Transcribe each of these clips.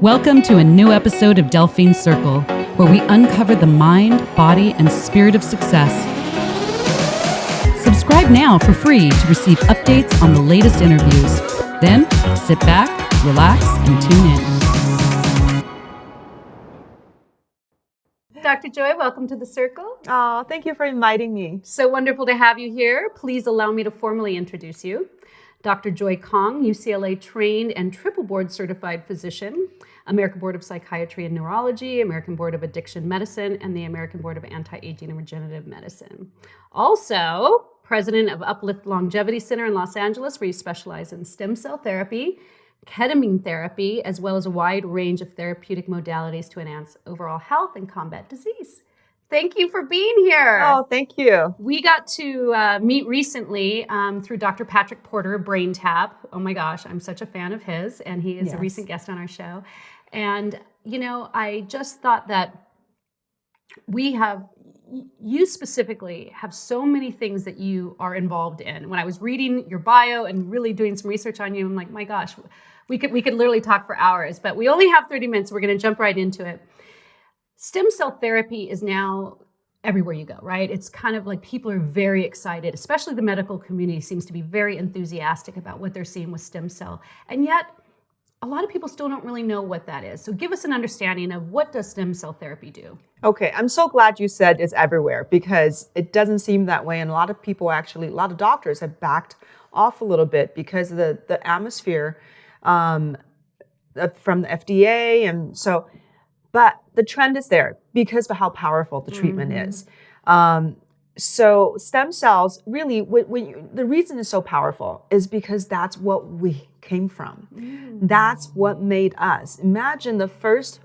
Welcome to a new episode of Delphine Circle, where we uncover the mind, body, and spirit of success. Subscribe now for free to receive updates on the latest interviews. Then, sit back, relax, and tune in. Dr. Joy, welcome to the Circle. Oh, thank you for inviting me. So wonderful to have you here. Please allow me to formally introduce you. Dr. Joy Kong, UCLA trained and triple board certified physician, American Board of Psychiatry and Neurology, American Board of Addiction Medicine, and the American Board of Anti-Aging and Regenerative Medicine. Also, president of Uplift Longevity Center in Los Angeles, where you specialize in stem cell therapy, ketamine therapy, as well as a wide range of therapeutic modalities to enhance overall health and combat disease. Thank you for being here. Oh, thank you. We got to meet recently through Dr. Patrick Porter, Brain Tap. Oh my gosh, I'm such a fan of his, and he is a recent guest on our show. And, you know, I just thought that you specifically have so many things that you are involved in. When I was reading your bio and really doing some research on you, I'm like, my gosh, we could literally talk for hours, but we only have 30 minutes. So we're going to jump right into it. Stem cell therapy is now everywhere you go, right? It's kind of like people are very excited, especially the medical community seems to be very enthusiastic about what they're seeing with stem cell. And yet, a lot of people still don't really know what that is. So give us an understanding of what does stem cell therapy do? Okay, I'm so glad you said it's everywhere because it doesn't seem that way. And a lot of people actually, a lot of doctors have backed off a little bit because of the atmosphere from the FDA. And so, but the trend is there because of how powerful the treatment is. So stem cells, really, the reason it's so powerful is because that's what we came from. That's what made us. Imagine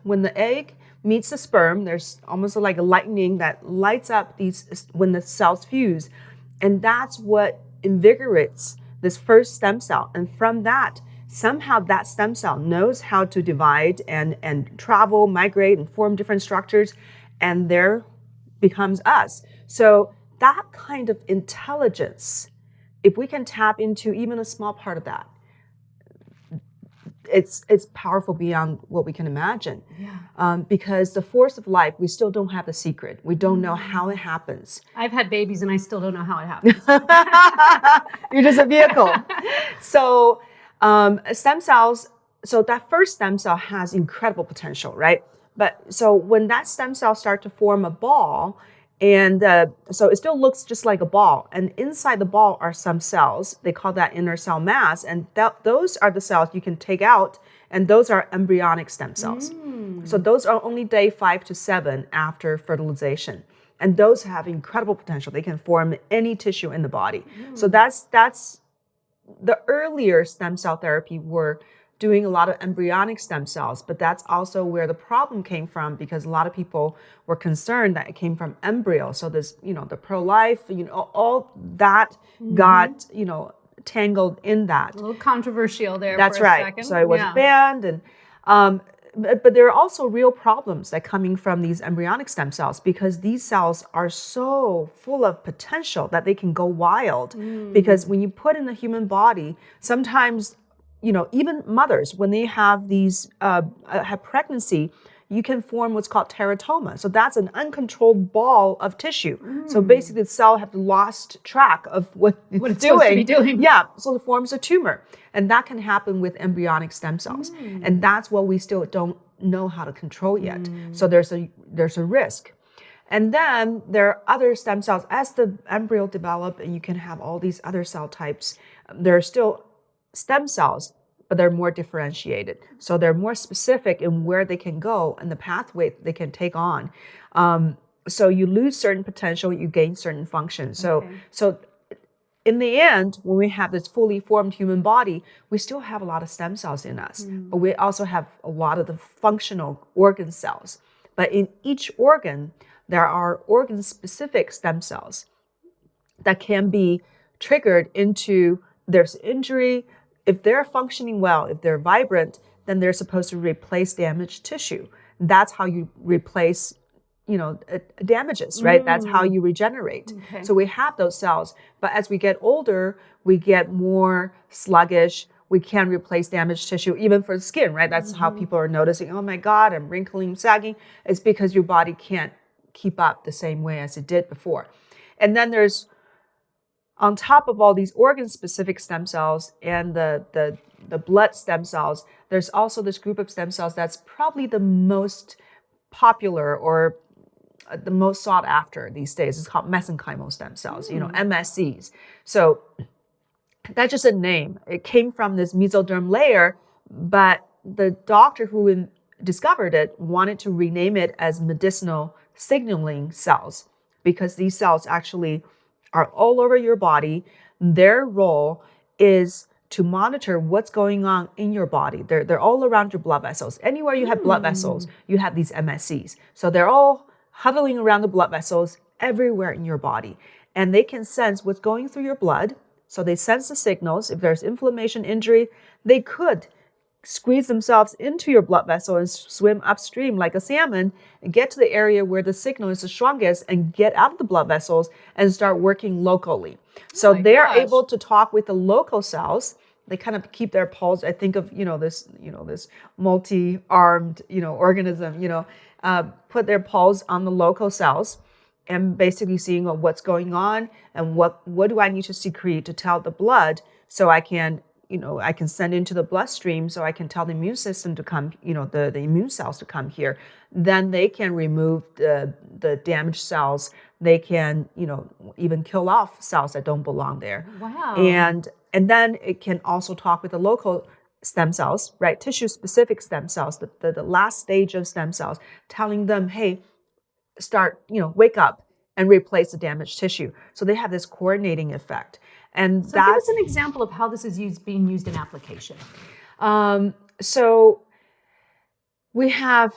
when the egg meets the sperm, there's almost like a lightning that lights up when the cells fuse. And that's what invigorates this first stem cell. And from that, somehow that stem cell knows how to divide and travel, migrate, and form different structures. And there becomes us. So that kind of intelligence, if we can tap into even a small part of that, it's powerful beyond what we can imagine. Because the force of life, we still don't have the secret. We don't know how it happens. I've had babies and I still don't know how it happens. You're just a vehicle. So stem cells, so that first stem cell has incredible potential, right? But so when that stem cell starts to form a ball, and so it still looks just like a ball. And inside the ball are some cells. They call that inner cell mass. And those are the cells you can take out. And those are embryonic stem cells. So those are only day 5 to 7 after fertilization. And those have incredible potential. They can form any tissue in the body. So that's the earlier stem cell therapy were doing a lot of embryonic stem cells, but that's also where the problem came from because a lot of people were concerned that it came from embryo. So this, the pro-life, all that got, tangled in that. A little controversial there. That's for a right. second. So it was banned, and but there are also real problems that coming from these embryonic stem cells because these cells are so full of potential that they can go wild. Because when you put in the human body, sometimes even mothers, when they have have pregnancy, you can form what's called teratoma. So that's an uncontrolled ball of tissue. So basically the cell have lost track of what it's doing. Supposed to be doing. Yeah, so it forms a tumor. And that can happen with embryonic stem cells. And that's what we still don't know how to control yet. So there's a risk. And then there are other stem cells. As the embryo develop, and you can have all these other cell types, there are still stem cells, but they're more differentiated. So they're more specific in where they can go and the pathway they can take on. So you lose certain potential, you gain certain functions. So in the end, when we have this fully formed human body, we still have a lot of stem cells in us, but we also have a lot of the functional organ cells. But in each organ, there are organ-specific stem cells that can be triggered into there's injury. If they're functioning well, if they're vibrant, then they're supposed to replace damaged tissue. That's how you replace, damages, right? That's how you regenerate. So we have those cells, but as we get older, we get more sluggish. we can replace damaged tissue, even for the skin, right? That's how people are noticing, oh my God, I'm wrinkling, sagging. It's because your body can't keep up the same way as it did before. And then there's, on top of all these organ-specific stem cells and the blood stem cells, there's also this group of stem cells that's probably the most popular or the most sought after these days. It's called mesenchymal stem cells, MSCs. So that's just a name. It came from this mesoderm layer, but the doctor who discovered it wanted to rename it as medicinal signaling cells because these cells actually are all over your body. Their role is to monitor what's going on in your body. They're all around your blood vessels. Anywhere you have blood vessels, you have these MSCs. So they're all huddling around the blood vessels everywhere in your body. And they can sense what's going through your blood. So they sense the signals. If there's inflammation, injury, they could squeeze themselves into your blood vessel and swim upstream like a salmon and get to the area where the signal is the strongest and get out of the blood vessels and start working locally. So they're able to talk with the local cells. They kind of keep their pulse. I think of, this multi-armed, organism, put their pulse on the local cells and basically seeing what's going on and what do I need to secrete to tell the blood so I can send into the bloodstream so I can tell the immune system to come, the immune cells to come here. Then they can remove the damaged cells. They can, even kill off cells that don't belong there. Wow. And then it can also talk with the local stem cells, right? Tissue-specific stem cells, the last stage of stem cells, telling them, hey, wake up and replace the damaged tissue. So they have this coordinating effect. And so give us an example of how this is being used in application. So we have,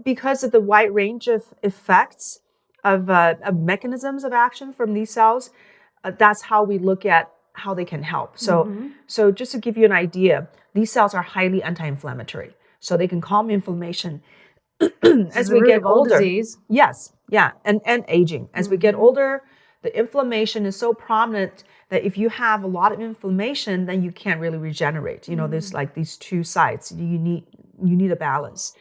because of the wide range of effects of mechanisms of action from these cells, that's how we look at how they can help. So just to give you an idea, these cells are highly anti-inflammatory. So they can calm inflammation as we get older. Disease. Yes, yeah, and aging. As we get older, the inflammation is so prominent that if you have a lot of inflammation, then you can't really regenerate. There's like these two sides. You need a balance.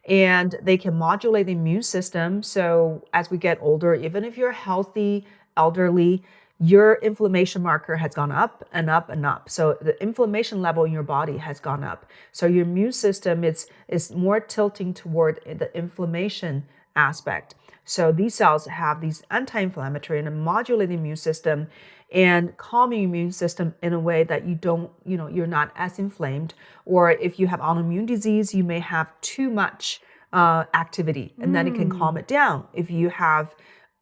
And they can modulate the immune system. So as we get older, even if you're healthy, elderly, your inflammation marker has gone up and up and up. So the inflammation level in your body has gone up. So your immune system is more tilting toward the inflammation aspect. So these cells have these anti-inflammatory and modulate the immune system and calming immune system in a way that you're not as inflamed. Or if you have autoimmune disease, you may have too much activity and then it can calm it down. If you have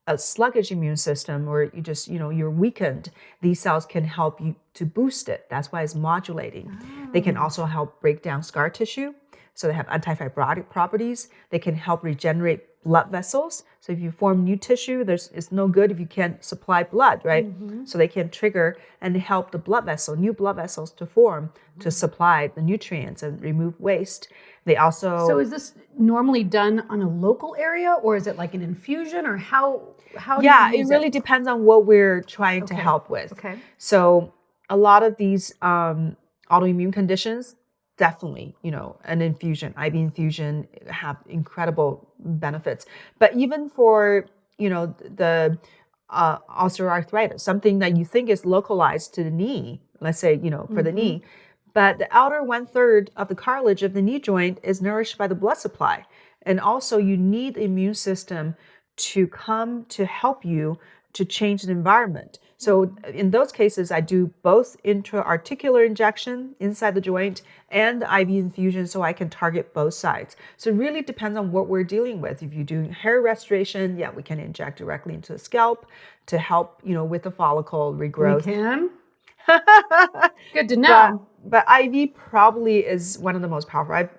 a sluggish immune system or you're weakened, these cells can help you to boost it. That's why it's modulating. They can also help break down scar tissue. So they have antifibrotic properties. They can help regenerate blood vessels. So if you form new tissue, it's no good if you can't supply blood, right? So they can trigger and help the new blood vessels to form to supply the nutrients and remove waste. They also... So is this normally done on a local area or is it like an infusion or how do you use it really depends on what we're trying to help with. Okay. So a lot of these autoimmune conditions, definitely, an infusion, IV infusion have incredible benefits. But even for, the osteoarthritis, something that you think is localized to the knee, let's say, for the knee, but the outer 1/3 of the cartilage of the knee joint is nourished by the blood supply. And also you need the immune system to come to help you to change the environment. So in those cases, I do both intra-articular injection inside the joint and the IV infusion so I can target both sides. So it really depends on what we're dealing with. If you're doing hair restoration, we can inject directly into the scalp to help, with the follicle regrowth. We can? Good to know. But IV probably is one of the most powerful. I've,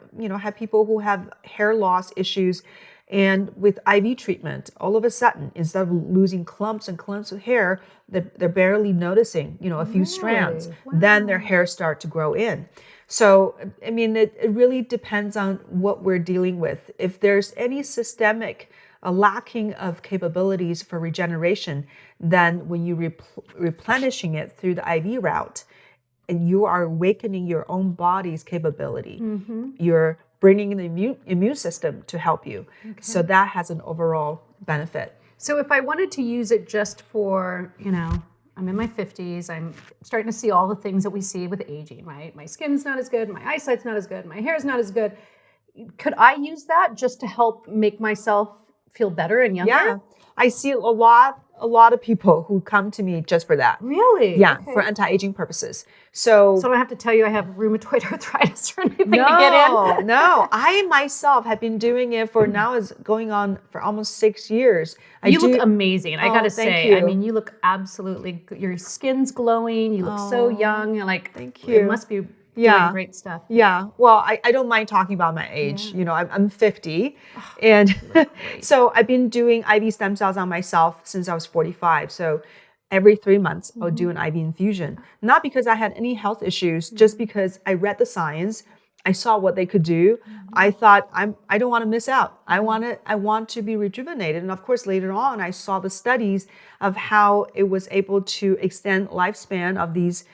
had people who have hair loss issues, and with IV treatment, all of a sudden, instead of losing clumps and clumps of hair, they're barely noticing, a few strands. Wow. Then their hair start to grow in. So, I mean, it really depends on what we're dealing with. If there's any systemic lacking of capabilities for regeneration, then when you replenishing it through the IV route, and you are awakening your own body's capability. You're bringing in the immune system to help you. So that has an overall benefit. So if I wanted to use it just for, I'm in my 50s, I'm starting to see all the things that we see with aging, right? My skin's not as good, my eyesight's not as good, my hair's not as good. Could I use that just to help make myself feel better and younger? Yeah, I see a lot of people who come to me just for that. Really? Yeah, Okay. for anti-aging purposes. So I don't have to tell you I have rheumatoid arthritis or anything to get in? No. I myself have been doing it for now is going on for almost 6 years. You look amazing. I got to thank say, you. I mean, you look absolutely, your skin's glowing. You look so young. Like, thank you. It must be doing great stuff. Yeah. Well, I don't mind talking about my age. I'm 50. And so I've been doing IV stem cells on myself since I was 45. So every 3 months, I'll do an IV infusion. Not because I had any health issues, just because I read the science. I saw what they could do. I thought, I don't want to miss out. I want to be rejuvenated. And of course, later on, I saw the studies of how it was able to extend lifespan of these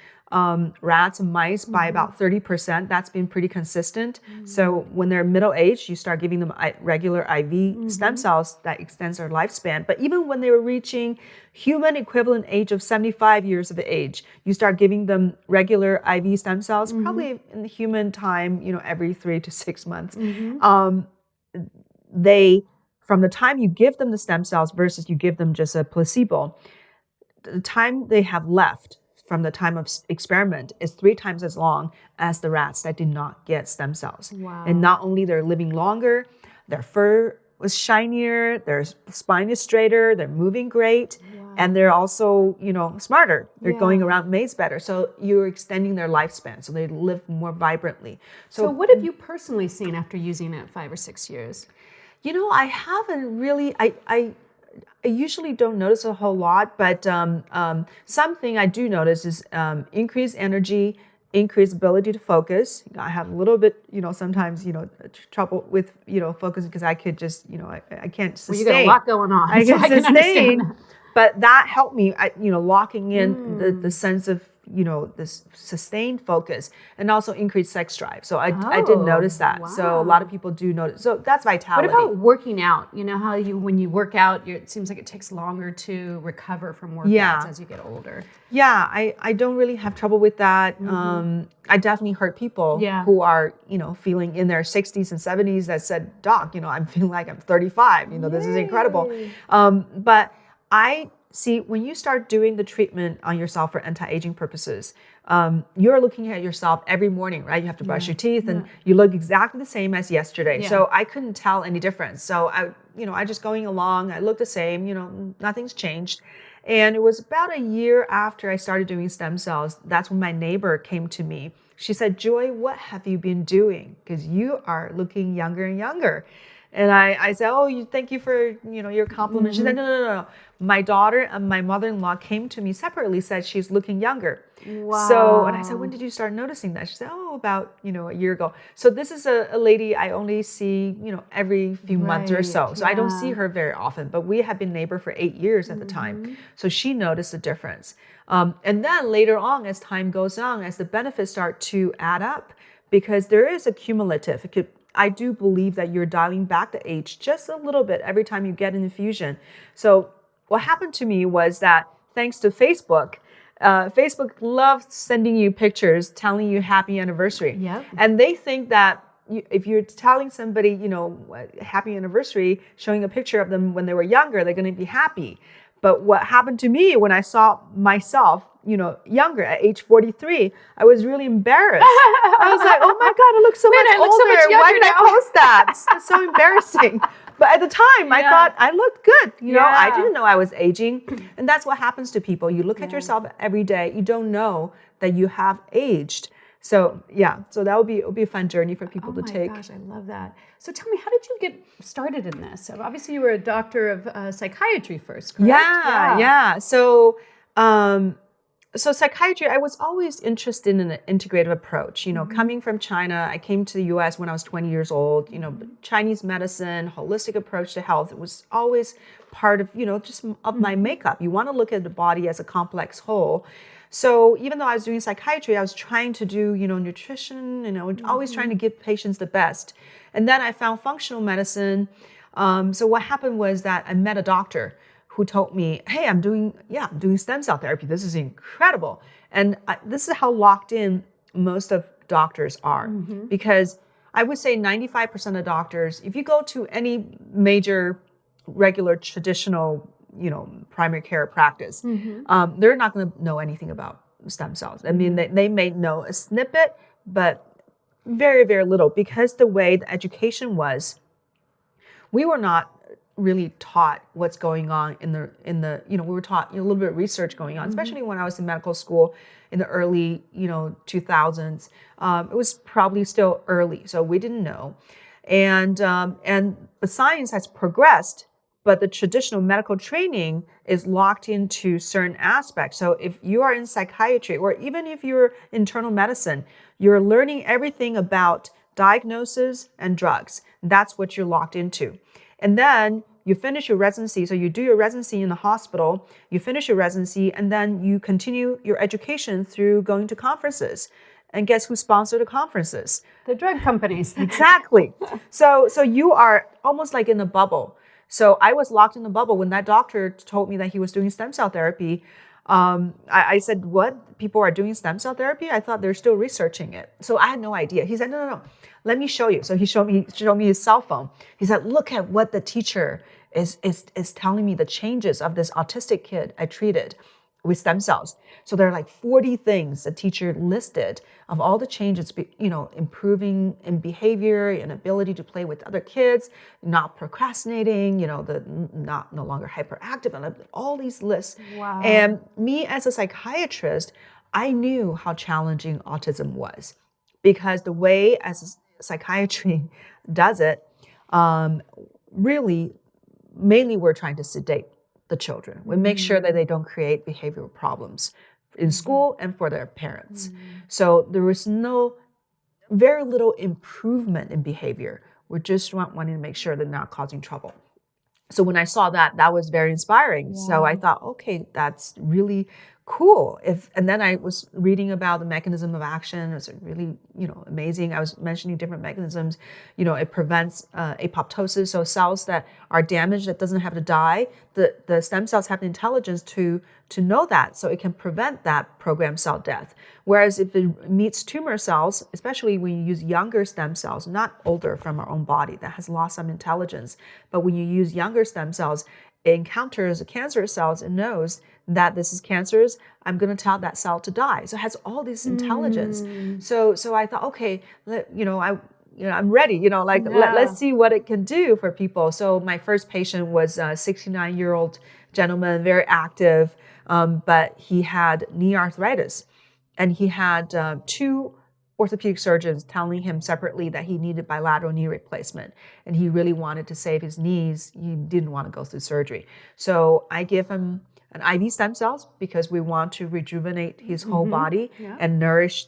rats and mice by about 30%. That's been pretty consistent. So when they're middle aged, you start giving them regular IV stem cells that extends their lifespan. But even when they were reaching human equivalent age of 75 years of age, you start giving them regular IV stem cells, probably in the human time, every 3 to 6 months. From the time you give them the stem cells versus you give them just a placebo, the time they have left from the time of experiment is 3 times as long as the rats that did not get stem cells. Wow. And not only they're living longer, their fur was shinier, their spine is straighter, they're moving great, and they're also, smarter. They're going around maze better. So you're extending their lifespan, so they live more vibrantly. So what have you personally seen after using it 5 or 6 years? I haven't really, I usually don't notice a whole lot, but something I do notice is increased energy, increased ability to focus. I have a little bit, sometimes, trouble with, focus because I could just, I can't sustain. Well, you got a lot going on. I can sustain, but that helped me, locking in the sense of, this sustained focus and also increased sex drive. So I did notice that. Wow. So a lot of people do notice. So that's vitality. What about working out? You know how when you work out, it seems like it takes longer to recover from workouts as you get older. Yeah, I don't really have trouble with that. I definitely heard people who are, feeling in their 60s and 70s that said, Doc, I'm feeling like I'm 35. This is incredible. But I see, when you start doing the treatment on yourself for anti-aging purposes, you're looking at yourself every morning, right? You have to brush your teeth and you look exactly the same as yesterday. Yeah. So I couldn't tell any difference. So I just going along, I look the same, nothing's changed. And it was about a year after I started doing stem cells, that's when my neighbor came to me. She said, Joy, what have you been doing? Because you are looking younger and younger. And I said, thank you for, your compliment. She said, no. My daughter and my mother-in-law came to me separately, said she's looking younger. Wow. So, and I said, when did you start noticing that? She said, about, a year ago. So this is a lady I only see, every few months or so. So I don't see her very often, but we have been neighbor for 8 years at the time. So she noticed the difference. And then later on, as time goes on, as the benefits start to add up, because there is a cumulative, I do believe that you're dialing back the age just a little bit every time you get an infusion. So what happened to me was that thanks to Facebook, Facebook loves sending you pictures telling you happy anniversary. Yep. And they think that if you're telling somebody, happy anniversary, showing a picture of them when they were younger, they're going to be happy. But what happened to me when I saw myself, younger at age 43, I was really embarrassed. I was like, oh my God, I look so much older. Why did I post that? It's so embarrassing. But at the time, I thought I looked good. I didn't know I was aging. And that's what happens to people. You look at yourself every day. You don't know that you have aged. So so that would be a fun journey for people to take. Oh my gosh, I love that. So tell me, how did you get started in this? So obviously you were a doctor of psychiatry first, correct? Yeah. So psychiatry, I was always interested in an integrative approach. Coming from China, I came to the US when I was 20 years old. Chinese medicine, holistic approach to health, it was always part of, just of my makeup. You want to look at the body as a complex whole. So even though I was doing psychiatry, I was trying to do, nutrition, always trying to give patients the best. And then I found functional medicine. So what happened was that I met a doctor who told me, hey, I'm doing stem cell therapy. This is incredible. And this is how locked in most of doctors are, because I would say 95% of doctors, if you go to any major, regular, traditional, primary care practice, they're not going to know anything about stem cells. I mean, they may know a snippet, but very, very little, because the way the education was, we were not really taught what's going on in the we were taught a little bit of research going on, especially when I was in medical school in the early 2000s. It was probably still early, so we didn't know, and the science has progressed, but the traditional medical training is locked into certain aspects. So if you are in psychiatry, or even if you're internal medicine, you're learning everything about diagnosis and drugs. That's what you're locked into. And then you finish your residency. So you do your residency in the hospital, you finish your residency, and then you continue your education through going to conferences. And guess who sponsored the conferences? The drug companies. Exactly. So you are almost like in a bubble. So I was locked in the bubble. When that doctor told me that he was doing stem cell therapy, I said, what? People are doing stem cell therapy? I thought they're still researching it. So I had no idea. He said, no. Let me show you. So he showed me his cell phone. He said, look at what the teacher is telling me, the changes of this autistic kid I treated with stem cells. So there are like 40 things the teacher listed of all the changes, improving in behavior and ability to play with other kids, not procrastinating, no longer hyperactive, and all these lists. Wow. And me as a psychiatrist, I knew how challenging autism was, because the way as psychiatry does it, really, mainly we're trying to sedate the children. We make sure that they don't create behavioral problems in school and for their parents. So there was very little improvement in behavior. We're just wanting to make sure they're not causing trouble. So when I saw that was very inspiring. Yeah. So I thought, okay, that's really cool. And then I was reading about the mechanism of action. It was really, amazing. I was mentioning different mechanisms. It prevents apoptosis, so cells that are damaged, that doesn't have to die. The stem cells have the intelligence to know that, so it can prevent that programmed cell death. Whereas if it meets tumor cells, especially when you use younger stem cells, not older from our own body, that has lost some intelligence, but when you use younger stem cells, it encounters cancer cells and knows that this is cancerous, I'm going to tell that cell to die. So it has all this intelligence. So I thought, okay, I'm ready. Let's see what it can do for people. So my first patient was a 69-year-old gentleman, very active, but he had knee arthritis, and he had 2 orthopedic surgeons telling him separately that he needed bilateral knee replacement, and he really wanted to save his knees. He didn't want to go through surgery. So I give him an IV stem cells, because we want to rejuvenate his whole body and nourish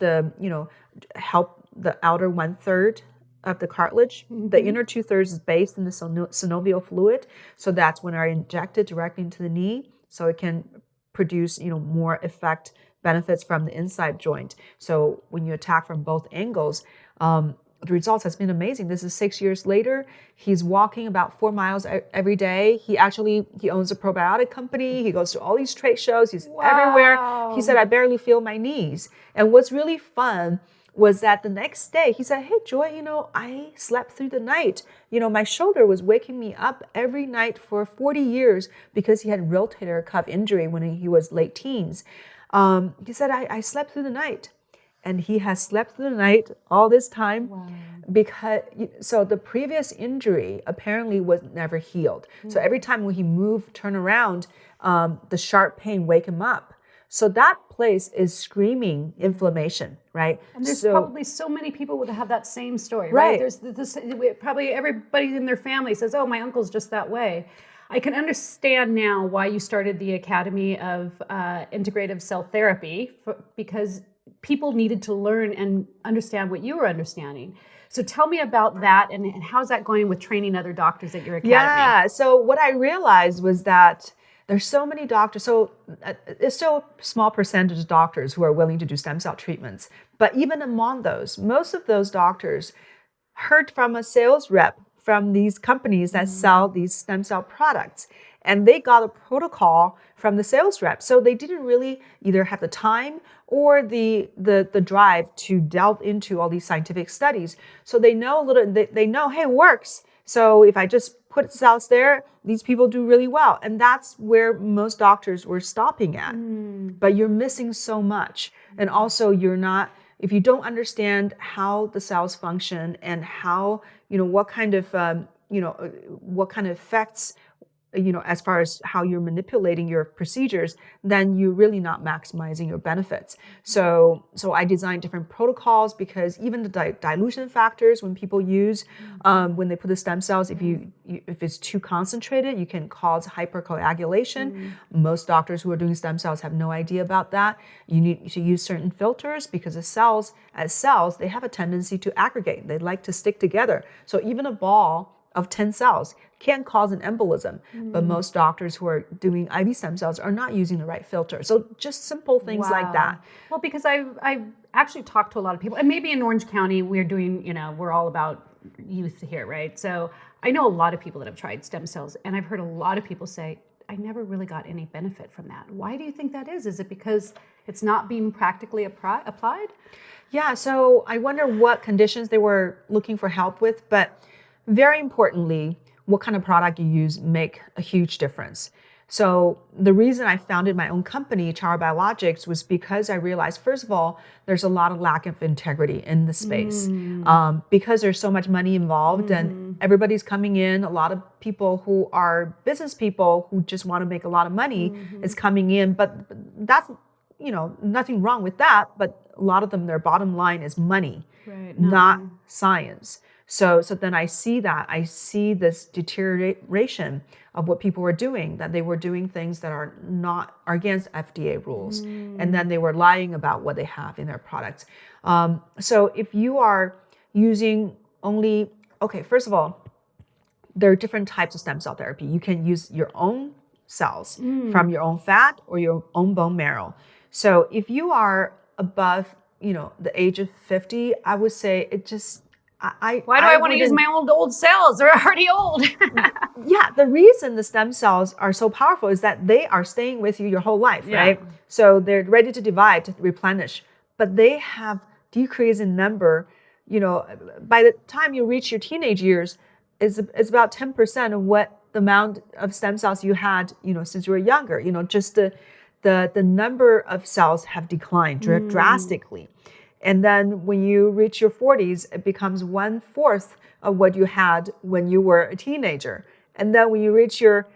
help the outer 1/3 of the cartilage. The inner 2/3 is based in the synovial fluid. So that's when I inject it directly into the knee, so it can produce, more effect benefits from the inside joint. So when you attack from both angles, the results has been amazing. This is 6 years later. He's walking about 4 miles every day. He owns a probiotic company. He goes to all these trade shows. He's everywhere. He said, I barely feel my knees. And what's really fun was that the next day he said, hey, Joy, I slept through the night. My shoulder was waking me up every night for 40 years because he had rotator cuff injury when he was late teens. He said, I slept through the night. And he has slept through the night all this time. Wow. So the previous injury apparently was never healed. So every time when he moved, turn around, the sharp pain wake him up. So that place is screaming inflammation, right? And there's probably so many people would have that same story, right? There's this, probably everybody in their family says, oh, my uncle's just that way. I can understand now why you started the Academy of Integrative Cell Therapy, because people needed to learn and understand what you were understanding. So tell me about that, and how's that going with training other doctors at your academy? Yeah, so what I realized was that There's so many doctors. So it's still a small percentage of doctors who are willing to do stem cell treatments. But even among those, most of those doctors heard from a sales rep from these companies that sell these stem cell products. And they got a protocol from the sales rep. So they didn't really either have the time or the drive to delve into all these scientific studies. So they know they know, hey, it works. So if I just put cells there, these people do really well. And that's where most doctors were stopping at. But you're missing so much. And also if you don't understand how the cells function and how, what kind of effects, as far as how you're manipulating your procedures, then you're really not maximizing your benefits. So I designed different protocols because even the dilution factors when people use, when they put the stem cells, if it's too concentrated, you can cause hypercoagulation. Most doctors who are doing stem cells have no idea about that. You need to use certain filters because the cells, they have a tendency to aggregate. They like to stick together. So even a ball of 10 cells can cause an embolism, but most doctors who are doing IV stem cells are not using the right filter. So just simple things like that. Well, because I've actually talked to a lot of people, and maybe in Orange County we're doing, we're all about youth here, right? So I know a lot of people that have tried stem cells, and I've heard a lot of people say, I never really got any benefit from that. Why do you think that is? Is it because it's not being practically applied? Yeah, so I wonder what conditions they were looking for help with, but very importantly, what kind of product you use make a huge difference. So the reason I founded my own company, Chara Biologics, was because I realized, first of all, there's a lot of lack of integrity in the space because there's so much money involved and everybody's coming in. A lot of people who are business people who just want to make a lot of money is coming in, but that's, nothing wrong with that. But a lot of them, their bottom line is money, not science. So then I see this deterioration of what people were doing, that they were doing things that are against FDA rules. And then they were lying about what they have in their products. So if you are using first of all, there are different types of stem cell therapy. You can use your own cells from your own fat or your own bone marrow. So if you are above, the age of 50, I would say it just, why do I want to use my old cells? They're already old. Yeah, the reason the stem cells are so powerful is that they are staying with you your whole life, right? So they're ready to divide, to replenish, but they have decreased in number. By the time you reach your teenage years, it's about 10% of what the amount of stem cells you had, since you were younger. Just the number of cells have declined drastically. And then when you reach your 40s, it becomes 1/4 of what you had when you were a teenager. And then when you reach your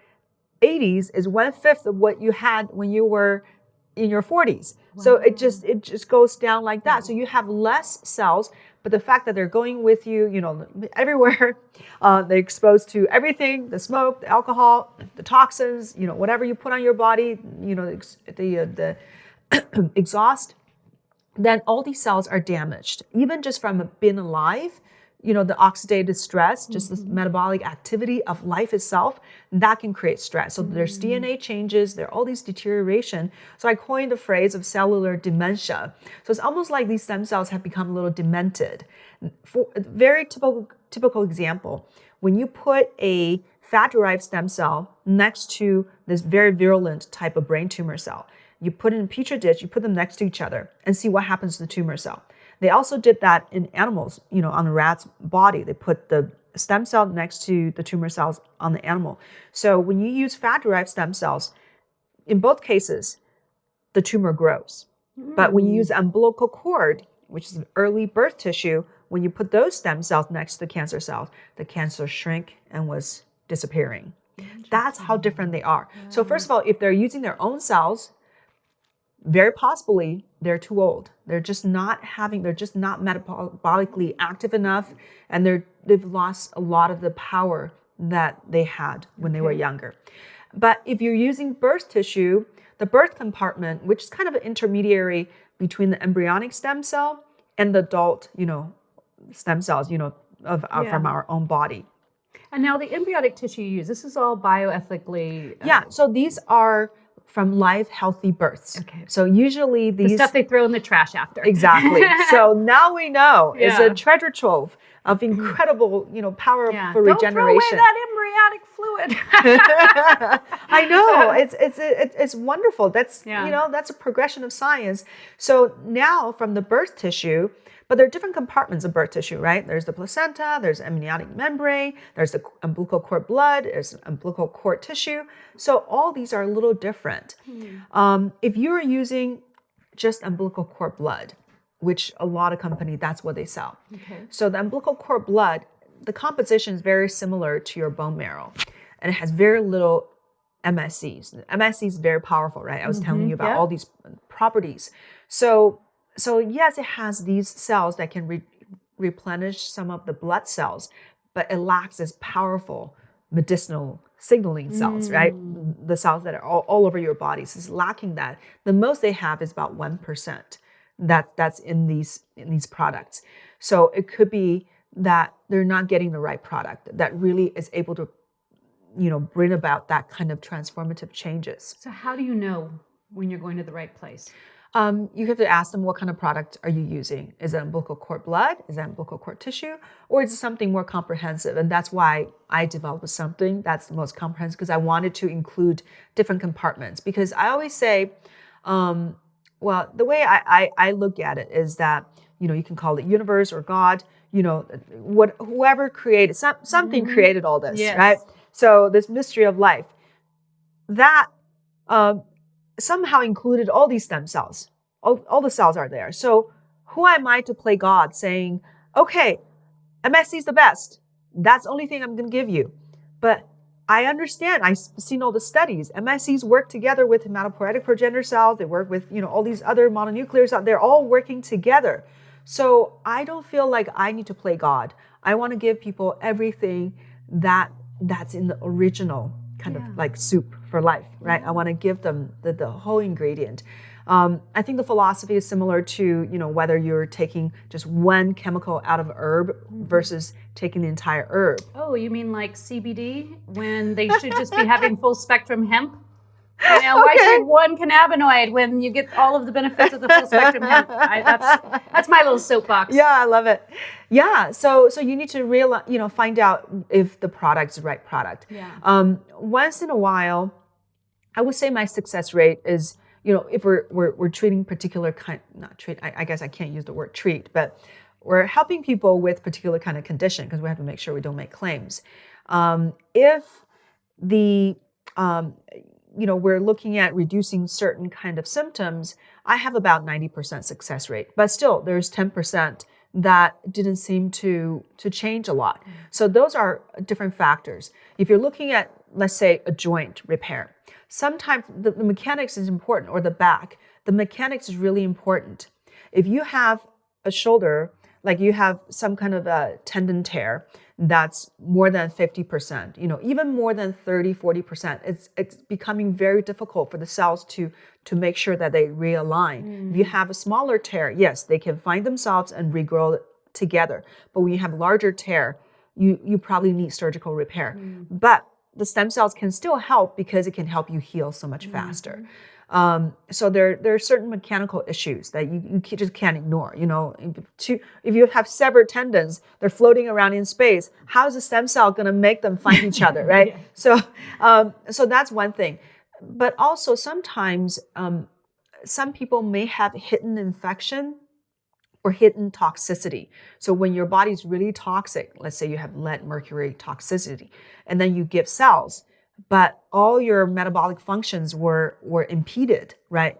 80s, is 1/5 of what you had when you were in your 40s. Wow. So it just goes down like that. So you have less cells, but the fact that they're going with you, everywhere, they're exposed to everything, the smoke, the alcohol, the toxins, whatever you put on your body, the exhaust, then all these cells are damaged. Even just from being alive, the oxidative stress, just the metabolic activity of life itself, that can create stress. So there's DNA changes, there are all these deterioration. So I coined the phrase of cellular dementia. So it's almost like these stem cells have become a little demented. For a very typical example, when you put a fat-derived stem cell next to this very virulent type of brain tumor cell, you put it in a petri dish, you put them next to each other and see what happens to the tumor cell. They also did that in animals, on the rat's body. They put the stem cell next to the tumor cells on the animal. So when you use fat-derived stem cells, in both cases, the tumor grows. But when you use umbilical cord, which is an early birth tissue, when you put those stem cells next to the cancer cells, the cancer shrank and was disappearing. That's how different they are. Wow. So first of all, if they're using their own cells, very possibly they're too old. They're just not metabolically active enough, and they've lost a lot of the power that they had when they were younger. But if you're using birth tissue, the birth compartment, which is kind of an intermediary between the embryonic stem cell and the adult, stem cells, from our own body. And now the embryonic tissue you use, this is all bioethically. Yeah, so these are from live, healthy births. Okay. So usually the these stuff they throw in the trash after. exactly. So now we know it's Yeah. a treasure trove of incredible, power for regeneration. Don't throw away that embryonic fluid. I know it's wonderful. That's that's a progression of science. So now from the birth tissue, but there are different compartments of birth tissue, right? There's the placenta, there's amniotic membrane, there's the umbilical cord blood, there's umbilical cord tissue. So all these are a little different. If you're using just umbilical cord blood, which a lot of companies, that's what they sell. Okay. So the umbilical cord blood, the composition is very similar to your bone marrow, and it has very little MSCs. MSC is very powerful, right? I was telling you about all these properties. So yes, it has these cells that can replenish some of the blood cells, but it lacks this powerful medicinal signaling cells, right? The cells that are all over your body. So it's lacking that. The most they have is about 1%. That's in these products. So it could be that they're not getting the right product that really is able to, bring about that kind of transformative changes. So how do you know when you're going to the right place? You have to ask them, what kind of product are you using? Is it umbilical cord blood? Is it umbilical cord tissue? Or is it something more comprehensive? And that's why I developed something that's the most comprehensive, because I wanted to include different compartments. Because I always say, well, the way I look at it is that, you can call it universe or God, whoever created, something created all this, right? So this mystery of life, that somehow included all these stem cells. All the cells are there. So who am I to play God saying, okay, MSC is the best. That's the only thing I'm going to give you. But I understand. I've seen all the studies. MSCs work together with hematopoietic progenitor cells. They work with, all these other mononuclear cells. They're all working together. So I don't feel like I need to play God. I want to give people everything that's in the original kind of like soup for life, right? I want to give them the whole ingredient. I think the philosophy is similar to, whether you're taking just one chemical out of a herb versus taking the entire herb. Oh, you mean like CBD, when they should just be having full spectrum hemp? Why take one cannabinoid when you get all of the benefits of the full spectrum hemp? That's my little soapbox. Yeah, I love it. Yeah, so you need to realize, find out if the product's the right product. Yeah. Once in a while, I would say my success rate is, if we're treating particular kind, not treat, I guess I can't use the word treat, but we're helping people with particular kind of condition, because we have to make sure we don't make claims. If the we're looking at reducing certain kind of symptoms, I have about 90% success rate. But still, there's 10% that didn't seem to change a lot. So those are different factors. If you're looking at, let's say, a joint repair, sometimes the mechanics is important, or the back. The mechanics is really important. If you have a shoulder, like you have some kind of a tendon tear, that's more than 50%, even more than 30, 40%. It's becoming very difficult for the cells to make sure that they realign. If you have a smaller tear, yes, they can find themselves and regrow together. But when you have larger tear, you probably need surgical repair. But the stem cells can still help, because it can help you heal so much faster. So there are certain mechanical issues that you just can't ignore. If you have severed tendons, they're floating around in space. How is the stem cell going to make them find each other, right? So that's one thing. But also sometimes some people may have hidden infection or hidden toxicity. So when your body's really toxic, let's say you have lead, mercury toxicity, and then you give cells, but all your metabolic functions were impeded, right?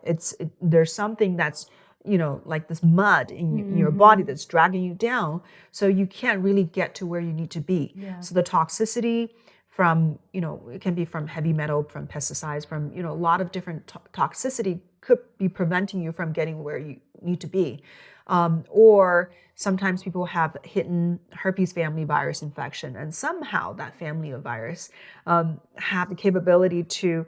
There's something that's, like this mud in your body that's dragging you down, so you can't really get to where you need to be. So the toxicity from, it can be from heavy metal, from pesticides, from, a lot of different toxicity could be preventing you from getting where you need to be. Or sometimes people have hidden herpes family virus infection, and somehow that family of virus have the capability to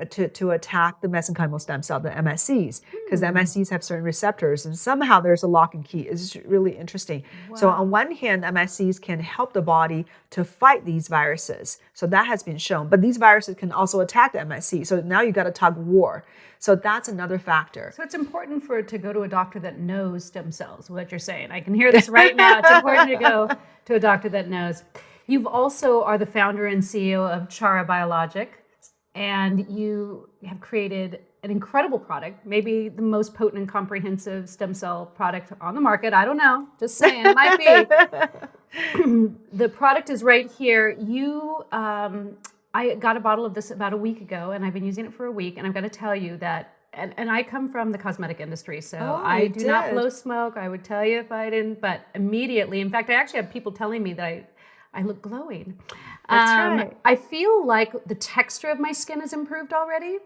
to attack the mesenchymal stem cell, the MSCs, because the MSCs have certain receptors, and somehow there's a lock and key. It's just really interesting. Wow. So on one hand, MSCs can help the body to fight these viruses. So that has been shown. But these viruses can also attack the MSC. So now you got a tug of war. So that's another factor. So it's important to go to a doctor that knows stem cells, what you're saying. I can hear this right now. It's important to go to a doctor that knows. You've also are the founder and CEO of Chara Biologic, and you have created an incredible product, maybe the most potent and comprehensive stem cell product on the market. I don't know, just saying, it might be. The product is right here. I got a bottle of this about a week ago, and I've been using it for a week, and I've got to tell you that, and I come from the cosmetic industry, so I do not blow smoke. I would tell you if I didn't, but immediately, in fact, I actually have people telling me that I look glowing. That's right. I feel like the texture of my skin has improved already.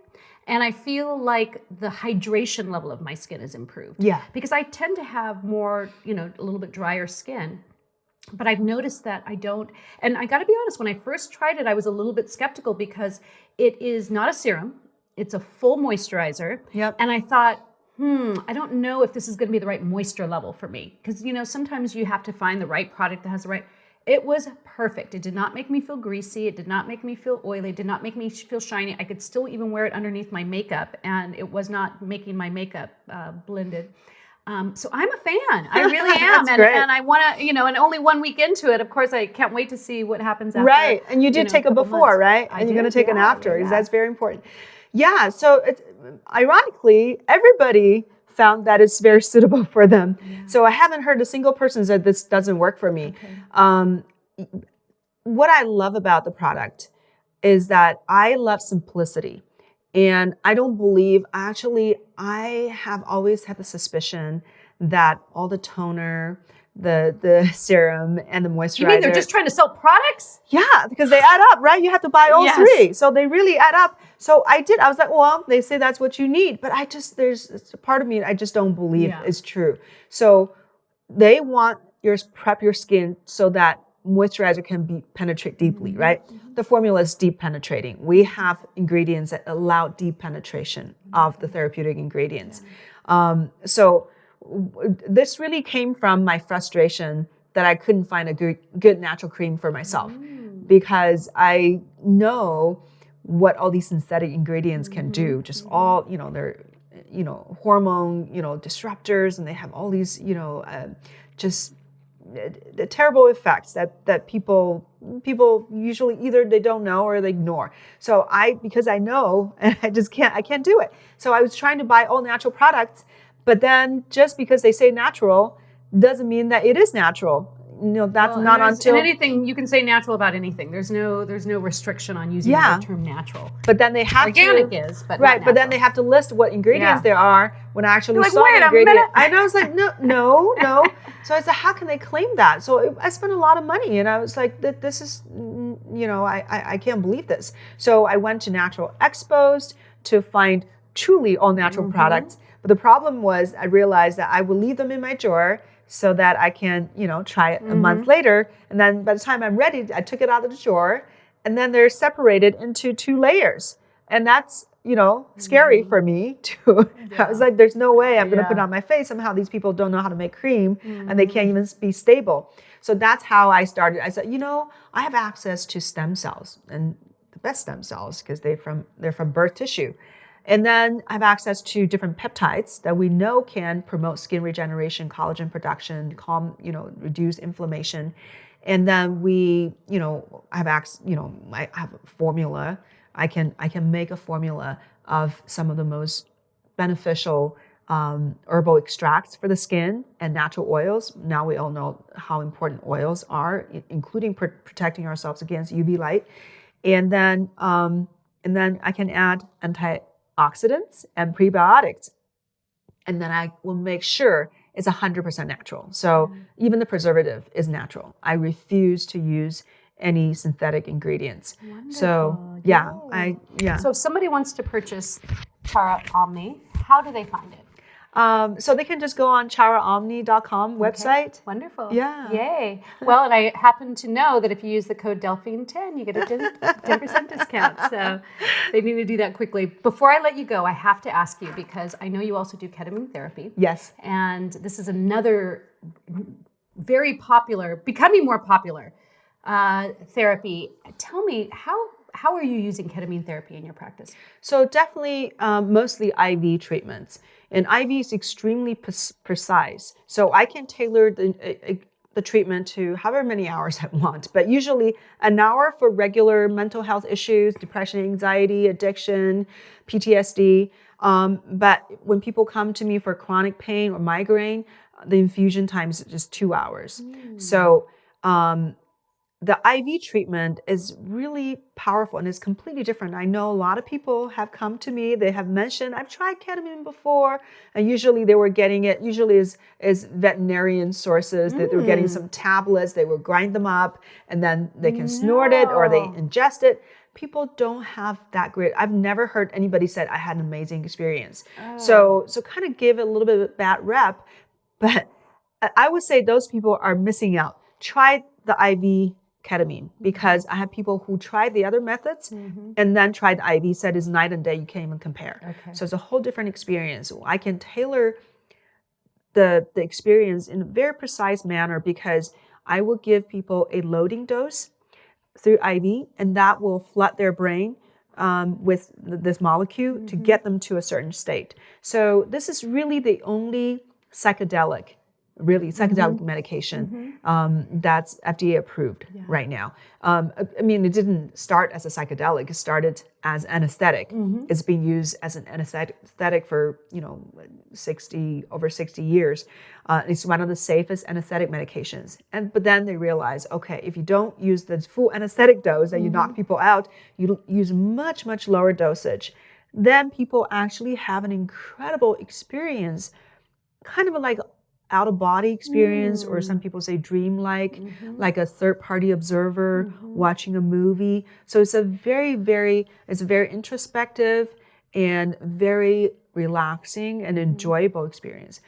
And I feel like the hydration level of my skin has improved. Yeah. Because I tend to have more, a little bit drier skin. But I've noticed that I don't, and I got to be honest, when I first tried it, I was a little bit skeptical because it is not a serum. It's a full moisturizer. Yep. And I thought, I don't know if this is going to be the right moisture level for me. Because, sometimes you have to find the right product that has the right. It was perfect. It did not make me feel greasy. It did not make me feel oily. It did not make me feel shiny. I could still even wear it underneath my makeup, and it was not making my makeup blended. So I'm a fan. I really am. and I want to, and only 1 week into it, of course, I can't wait to see what happens after. Right. And you did take a before, months. right? And you're going to take an after, because yeah. that's very important. Yeah. So ironically, everybody found that it's very suitable for them. Yeah. So I haven't heard a single person say this doesn't work for me. Okay. What I love about the product is that I love simplicity. And I don't believe, actually, I have always had the suspicion that all the toner, the serum, and the moisturizer. You mean they're just trying to sell products? Yeah, because they add up, right? You have to buy all three. So they really add up. So I was like, well, they say that's what you need. But there's a part of me I just don't believe is true. So they want prep your skin so that moisturizer can penetrate deeply, right? The formula is deep penetrating. We have ingredients that allow deep penetration of the therapeutic ingredients. So this really came from my frustration that I couldn't find a good natural cream for myself, because I know what all these synthetic ingredients can do. Just all, they're, hormone, disruptors, and they have all these, just the terrible effects that people usually either they don't know or they ignore. So because I know, and I can't do it. So I was trying to buy all natural products, but then just because they say natural doesn't mean that it is natural. That's not until anything you can say natural about anything. There's no restriction on using the term natural. But then they have organic is, but right. But then they have to list what ingredients there are. When I actually saw the ingredient, I know, I was like, no. So I said, how can they claim that? So I spent a lot of money, and I was like, this is, I can't believe this. So I went to Natural Exposed to find truly all natural products. But the problem was, I realized that I would leave them in my drawer so that I can, try it a month later. And then by the time I'm ready, I took it out of the drawer, and then they're separated into 2 layers. And that's, scary for me too. I was like, there's no way I'm going to put it on my face. Somehow these people don't know how to make cream, and they can't even be stable. So that's how I started. I said, I have access to stem cells, and the best stem cells, because they're from birth tissue. And then I have access to different peptides that we know can promote skin regeneration, collagen production, reduce inflammation. And then I have I have a formula. I can make a formula of some of the most beneficial herbal extracts for the skin and natural oils. Now we all know how important oils are, including protecting ourselves against UV light. And then I can add antioxidants and prebiotics. And then I will make sure it's 100% natural. So even the preservative is natural. I refuse to use any synthetic ingredients. Wonderful. So So if somebody wants to purchase Chara Omni, how do they find it? So they can just go on charaomni.com website. Okay. Wonderful. Yeah. Yay. Well, and I happen to know that if you use the code Delphine10, you get a 10% discount. So they need to do that quickly. Before I let you go, I have to ask you, because I know you also do ketamine therapy. Yes. And this is another very popular, becoming more popular therapy. Tell me, how are you using ketamine therapy in your practice? So definitely mostly IV treatments. And IV is extremely precise. So I can tailor the treatment to however many hours I want, but usually an hour for regular mental health issues, depression, anxiety, addiction, PTSD. But when people come to me for chronic pain or migraine, the infusion time is just 2 hours. So the IV treatment is really powerful and it's completely different. I know a lot of people have come to me, they have mentioned, I've tried ketamine before, and usually they were getting it, usually is veterinarian sources, that they were getting some tablets, they would grind them up, and then they can snort it or they ingest it. People don't have that great, I've never heard anybody said I had an amazing experience. So kind of give it a little bit of a bad rep, but I would say those people are missing out. Try the IV ketamine, because I have people who tried the other methods and then tried the IV, said it's night and day, you can't even compare. Okay. So it's a whole different experience. I can tailor the experience in a very precise manner, because I will give people a loading dose through IV, and that will flood their brain with this molecule to get them to a certain state. So this is really the only psychedelic medication that's FDA approved right now. I mean, it didn't start as a psychedelic. It started as anesthetic. It's been used as an anesthetic for over 60 years. It's one of the safest anesthetic medications. But then they realize, okay, if you don't use the full anesthetic dose and you knock people out, you use much lower dosage. Then people actually have an incredible experience, kind of like out-of-body experience, or some people say dreamlike, like a third-party observer watching a movie. So it's a very introspective and very relaxing and enjoyable experience.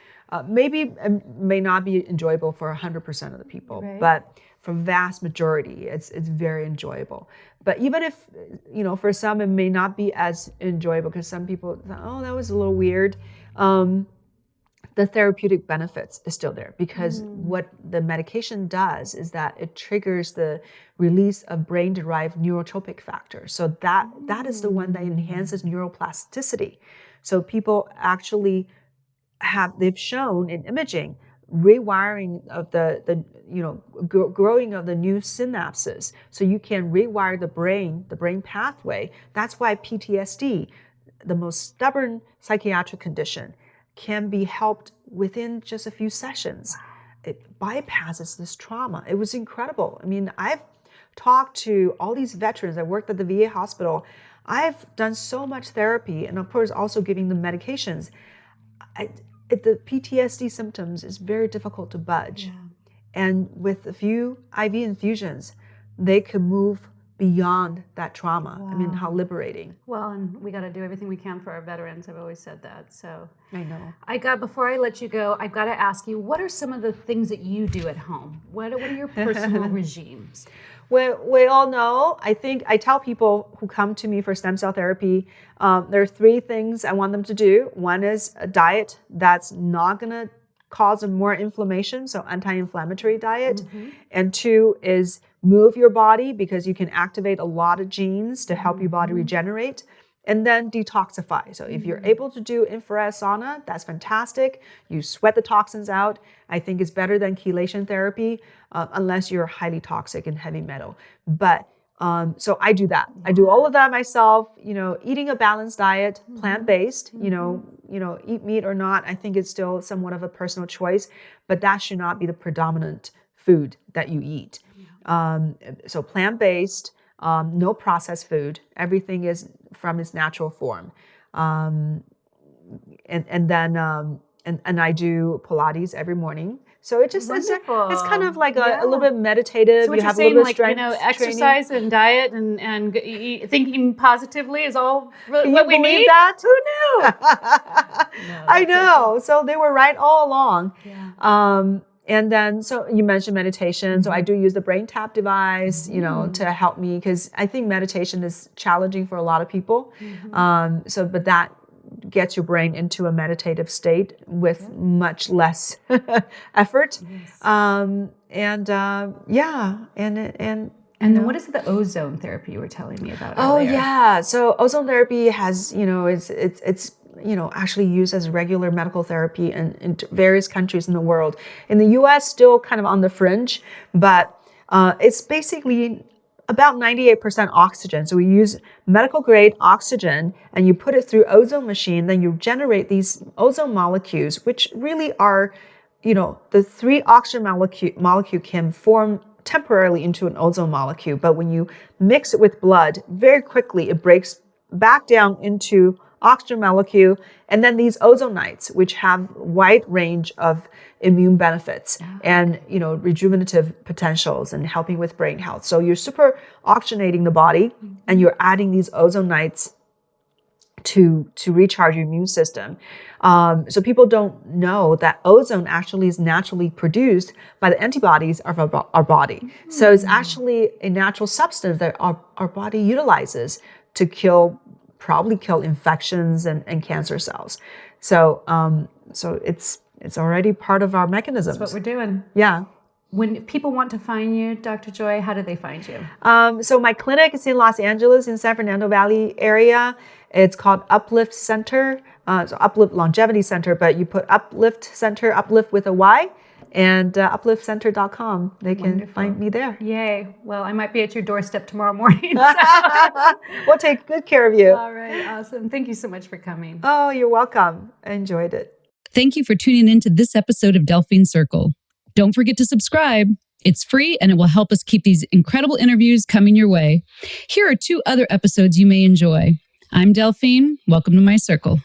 Maybe may not be enjoyable for 100% of the people, but for vast majority, it's very enjoyable. But even if, for some, it may not be as enjoyable, because some people, oh, that was a little weird. The therapeutic benefits is still there, because what the medication does is that it triggers the release of brain-derived neurotropic factors. So that is the one that enhances neuroplasticity. So people actually they've shown in imaging rewiring of the growing of the new synapses. So you can rewire the brain pathway. That's why PTSD, the most stubborn psychiatric condition, can be helped within just a few sessions. It bypasses this trauma. It was incredible. I mean, I've talked to all these veterans. I worked at the VA hospital. I've done so much therapy, and of course also giving them medications. The PTSD symptoms is very difficult to budge. And with a few IV infusions, they can move beyond that trauma. I mean, how liberating. Well, and we got to do everything we can for our veterans. I've always said that. So I know. Before I let you go, I've got to ask you, what are some of the things that you do at home? What are your personal regimes? We all know, I think I tell people who come to me for stem cell therapy, there are 3 things I want them to do. One is a diet that's not going to cause more inflammation, so anti-inflammatory diet. And 2 is move your body, because you can activate a lot of genes to help your body regenerate. And then detoxify. So if you're able to do infrared sauna, that's fantastic. You sweat the toxins out. I think it's better than chelation therapy, unless you're highly toxic and heavy metal. But so I do that. I do all of that myself. Eating a balanced diet, plant-based. Eat meat or not, I think it's still somewhat of a personal choice. But that should not be the predominant food that you eat. So plant-based. No processed food. Everything is from its natural form. And then I do Pilates every morning. So it's just it's kind of like a little bit meditative. So what you're saying, like, exercise and diet and thinking positively is all what we need? That? Who knew? I know. So they were right all along. Yeah. And then, so you mentioned meditation. So I do use the brain tap device, to help me, because I think meditation is challenging for a lot of people. But that gets your brain into a meditative state with much less effort. And then what is the ozone therapy you were telling me about earlier? Oh yeah. So ozone therapy has, it's actually used as regular medical therapy in various countries in the world. In the US, still kind of on the fringe, but it's basically about 98% oxygen. So we use medical grade oxygen and you put it through ozone machine, then you generate these ozone molecules, which really are, the 3 oxygen molecule can form temporarily into an ozone molecule. But when you mix it with blood, very quickly it breaks back down into oxygen molecule, and then these ozonides, which have wide range of immune benefits and rejuvenative potentials and helping with brain health. So you're super oxygenating the body, and you're adding these ozonides to recharge your immune system. So people don't know that ozone actually is naturally produced by the antibodies of our body. So it's actually a natural substance that our body utilizes to probably kill infections and cancer cells. So it's already part of our mechanisms. That's what we're doing. Yeah. When people want to find you, Dr. Joy, how do they find you? So my clinic is in Los Angeles, in San Fernando Valley area. It's called Uplift Center, so Uplift Longevity Center, but you put Uplift Center, Uplift with a Y, and upliftcenter.com. They can find me there. Yay. Well, I might be at your doorstep tomorrow morning. We'll take good care of you. All right. Awesome. Thank you so much for coming. Oh, you're welcome. I enjoyed it. Thank you for tuning in to this episode of Delphine Circle. Don't forget to subscribe. It's free and it will help us keep these incredible interviews coming your way. Here are 2 other episodes you may enjoy. I'm Delphine. Welcome to my circle.